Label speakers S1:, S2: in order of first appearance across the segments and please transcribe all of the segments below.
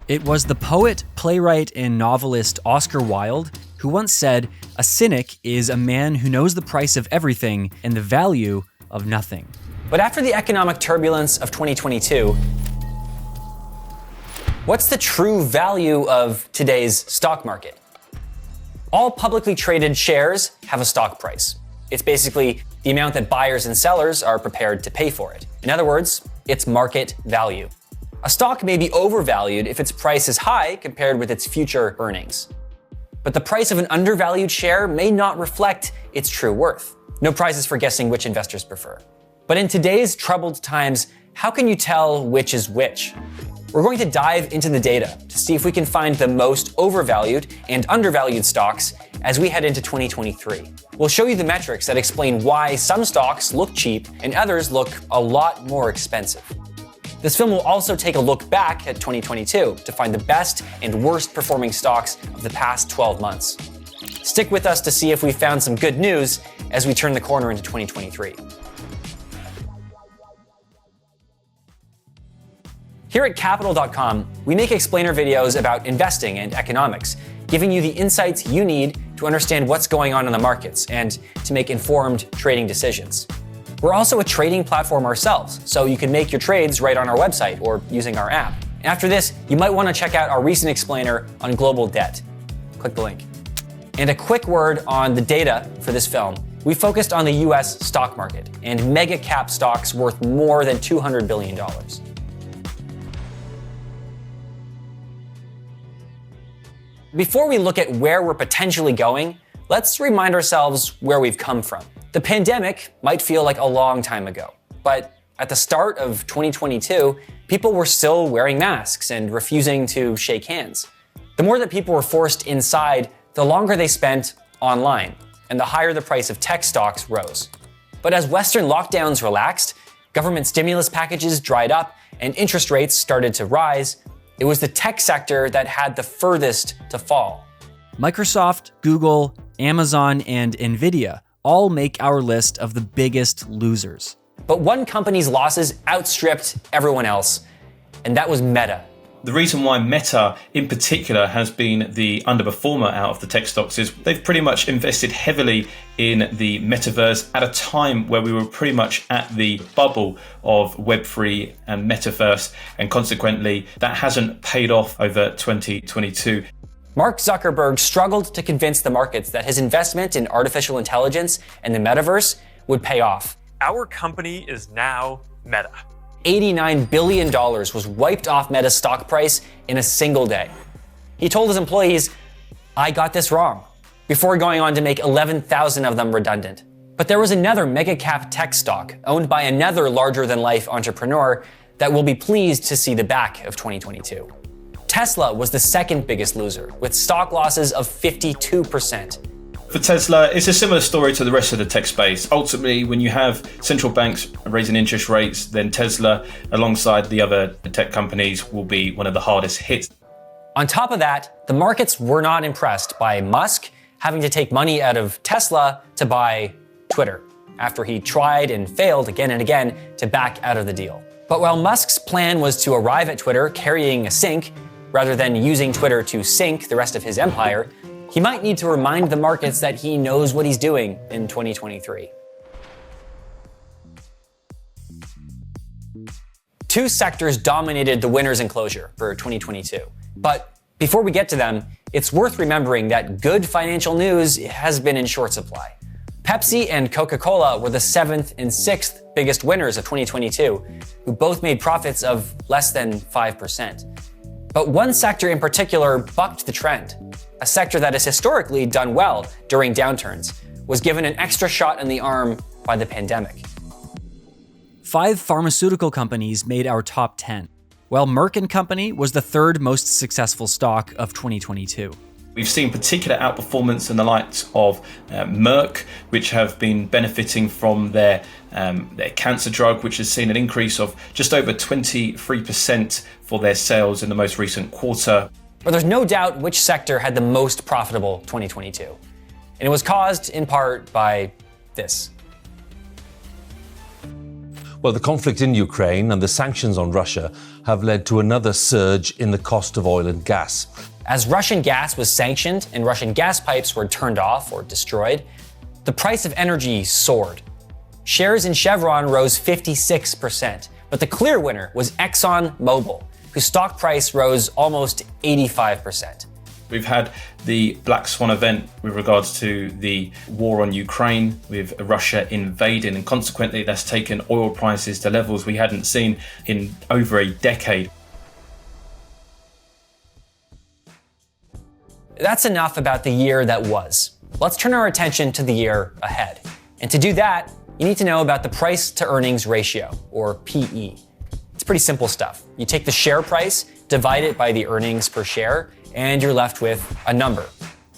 S1: It was the poet, playwright, and novelist Oscar Wilde who once said, "A cynic is a man who knows the price of everything and the value of nothing."
S2: But after the economic turbulence of 2022, what's the true value of today's stock market? All publicly traded shares have a stock price. It's basically the amount that buyers and sellers are prepared to pay for it. In other words, it's market value. A stock may be overvalued if its price is high compared with its future earnings. But the price of an undervalued share may not reflect its true worth. No prizes for guessing which investors prefer. But in today's troubled times, how can you tell which is which? We're going to dive into the data to see if we can find the most overvalued and undervalued stocks as we head into 2023. We'll show you the metrics that explain why some stocks look cheap and others look a lot more expensive. This film will also take a look back at 2022 to find the best and worst performing stocks of the past 12 months. Stick with us to see if we found some good news as we turn the corner into 2023. Here at Capital.com, we make explainer videos about investing and economics, giving you the insights you need to understand what's going on in the markets and to make informed trading decisions. We're also a trading platform ourselves, so you can make your trades right on our website or using our app. And after this, you might want to check out our recent explainer on global debt. Click the link. And a quick word on the data for this film. We focused on the US stock market and mega cap stocks worth more than $200 billion. Before we look at where we're potentially going, let's remind ourselves where we've come from. The pandemic might feel like a long time ago, but at the start of 2022, people were still wearing masks and refusing to shake hands. The more that people were forced inside, the longer they spent online, and the higher the price of tech stocks rose. But as Western lockdowns relaxed, government stimulus packages dried up, and interest rates started to rise, it was the tech sector that had the furthest to fall.
S1: Microsoft, Google, Amazon, and Nvidia all make our list of the biggest losers.
S2: But one company's losses outstripped everyone else, and that was Meta.
S3: The reason why Meta in particular has been the underperformer out of the tech stocks is they've pretty much invested heavily in the metaverse at a time where we were pretty much at the bubble of Web3 and metaverse, and consequently that hasn't paid off over 2022.
S2: Mark Zuckerberg struggled to convince the markets that his investment in artificial intelligence and the metaverse would pay off.
S4: Our company is now Meta.
S2: $89 billion was wiped off Meta's stock price in a single day. He told his employees, "I got this wrong," before going on to make 11,000 of them redundant. But there was another mega cap tech stock owned by another larger-than-life entrepreneur that will be pleased to see the back of 2022. Tesla was the second biggest loser, with stock losses of 52%.
S3: For Tesla, it's a similar story to the rest of the tech space. Ultimately, when you have central banks raising interest rates, then Tesla, alongside the other tech companies, will be one of the hardest hit.
S2: On top of that, the markets were not impressed by Musk having to take money out of Tesla to buy Twitter, after he tried and failed again and again to back out of the deal. But while Musk's plan was to arrive at Twitter carrying a sink, rather than using Twitter to sink the rest of his empire, he might need to remind the markets that he knows what he's doing in 2023. Two sectors dominated the winners in closure for 2022. But before we get to them, it's worth remembering that good financial news has been in short supply. Pepsi and Coca-Cola were the 7th and 6th biggest winners of 2022, who both made profits of less than 5%. But one sector in particular bucked the trend. A sector that has historically done well during downturns was given an extra shot in the arm by the pandemic.
S1: 5 pharmaceutical companies made our top 10, while Merck & Company was the third most successful stock of 2022.
S3: We've seen particular outperformance in the likes of Merck, which have been benefiting from their cancer drug, which has seen an increase of just over 23% for their sales in the most recent quarter.
S2: But there's no doubt which sector had the most profitable 2022. And it was caused in part by this.
S5: Well, the conflict in Ukraine and the sanctions on Russia have led to another surge in the cost of oil and gas.
S2: As Russian gas was sanctioned and Russian gas pipes were turned off or destroyed, the price of energy soared. Shares in Chevron rose 56%, but the clear winner was ExxonMobil, whose stock price rose almost 85%.
S3: We've had the Black Swan event with regards to the war on Ukraine, with Russia invading, and consequently that's taken oil prices to levels we hadn't seen in over a decade.
S2: That's enough about the year that was. Let's turn our attention to the year ahead. And to do that, you need to know about the price to earnings ratio, or PE. It's pretty simple stuff. You take the share price, divide it by the earnings per share, and you're left with a number.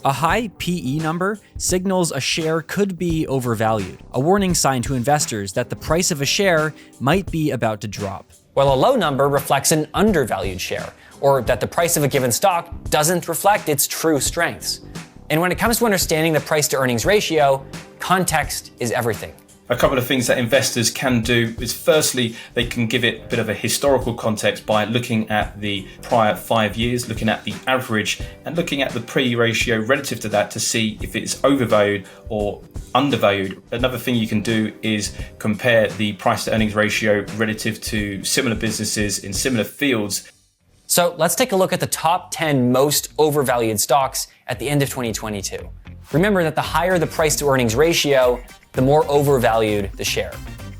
S1: A high PE number signals a share could be overvalued, a warning sign to investors that the price of a share might be about to drop.
S2: While a low number reflects an undervalued share, or that the price of a given stock doesn't reflect its true strengths. And when it comes to understanding the price to earnings ratio, context is everything.
S3: A couple of things that investors can do is, firstly, they can give it a bit of a historical context by looking at the prior 5 years, looking at the average, and looking at the PE ratio relative to that to see if it's overvalued or undervalued. Another thing you can do is compare the price to earnings ratio relative to similar businesses in similar fields.
S2: So let's take a look at the top 10 most overvalued stocks at the end of 2022. Remember that the higher the price to earnings ratio, the more overvalued the share.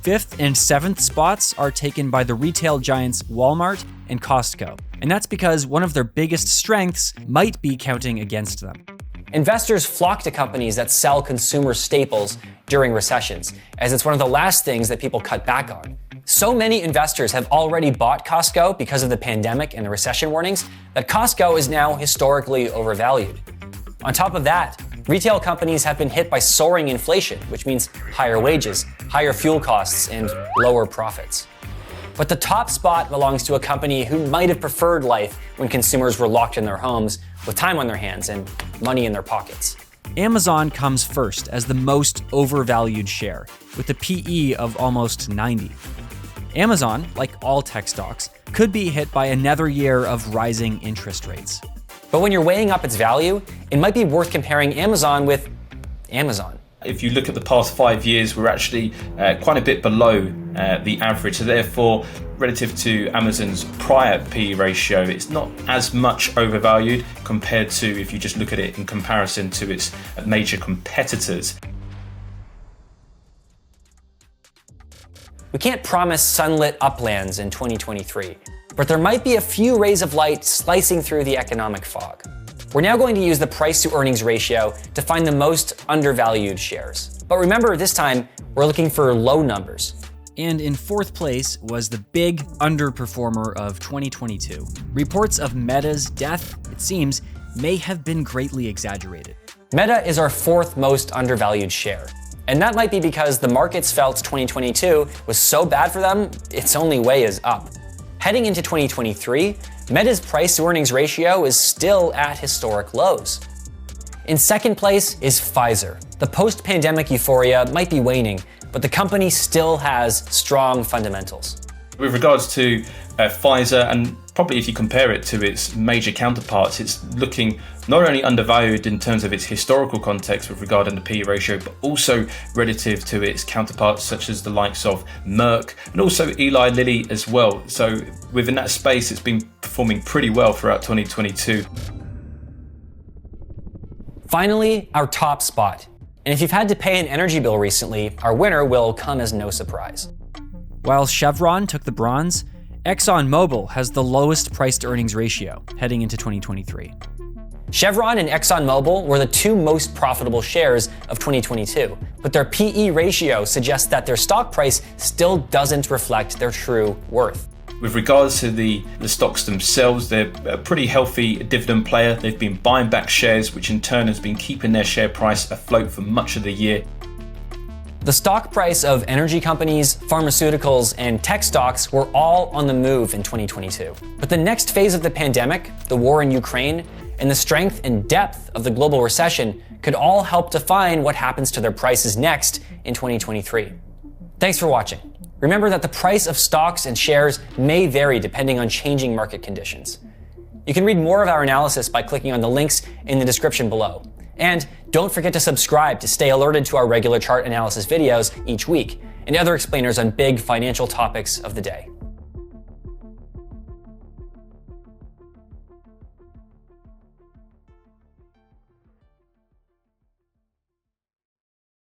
S1: 5th and 7th spots are taken by the retail giants Walmart and Costco, and that's because one of their biggest strengths might be counting against them.
S2: Investors flock to companies that sell consumer staples during recessions, as it's one of the last things that people cut back on. So many investors have already bought Costco because of the pandemic and the recession warnings that Costco is now historically overvalued. On top of that, retail companies have been hit by soaring inflation, which means higher wages, higher fuel costs, and lower profits. But the top spot belongs to a company who might have preferred life when consumers were locked in their homes with time on their hands and money in their pockets.
S1: Amazon comes first as the most overvalued share, with a PE of almost 90. Amazon, like all tech stocks, could be hit by another year of rising interest rates.
S2: But when you're weighing up its value, it might be worth comparing Amazon with Amazon.
S3: If you look at the past 5 years, we're actually quite a bit below the average. So therefore, relative to Amazon's prior PE ratio, it's not as much overvalued compared to if you just look at it in comparison to its major competitors.
S2: We can't promise sunlit uplands in 2023, but there might be a few rays of light slicing through the economic fog. We're now going to use the price to earnings ratio to find the most undervalued shares. But remember, this time, we're looking for low numbers.
S1: And in 4th place was the big underperformer of 2022. Reports of Meta's death, it seems, may have been greatly exaggerated.
S2: Meta is our 4th most undervalued share. And that might be because the markets felt 2022 was so bad for them, its only way is up. Heading into 2023, Meta's price to earnings ratio is still at historic lows. In 2nd place is Pfizer. The post-pandemic euphoria might be waning, but the company still has strong fundamentals.
S3: With regards to Pfizer, and probably if you compare it to its major counterparts, it's looking not only undervalued in terms of its historical context with regard to the PE ratio, but also relative to its counterparts such as the likes of Merck and also Eli Lilly as well. So within that space, it's been performing pretty well throughout 2022.
S2: Finally, our top spot. And if you've had to pay an energy bill recently, our winner will come as no surprise.
S1: While Chevron took the bronze, ExxonMobil has the lowest price to earnings ratio heading into 2023.
S2: Chevron and ExxonMobil were the 2 most profitable shares of 2022, but their PE ratio suggests that their stock price still doesn't reflect their true worth.
S3: With regards to the stocks themselves, they're a pretty healthy dividend player. They've been buying back shares, which in turn has been keeping their share price afloat for much of the year.
S2: The stock price of energy companies, pharmaceuticals, and tech stocks were all on the move in 2022. But the next phase of the pandemic, the war in Ukraine, and the strength and depth of the global recession could all help define what happens to their prices next in 2023. Thanks for watching. Remember that the price of stocks and shares may vary depending on changing market conditions. You can read more of our analysis by clicking on the links in the description below. And don't forget to subscribe to stay alerted to our regular chart analysis videos each week and other explainers on big financial topics of the day.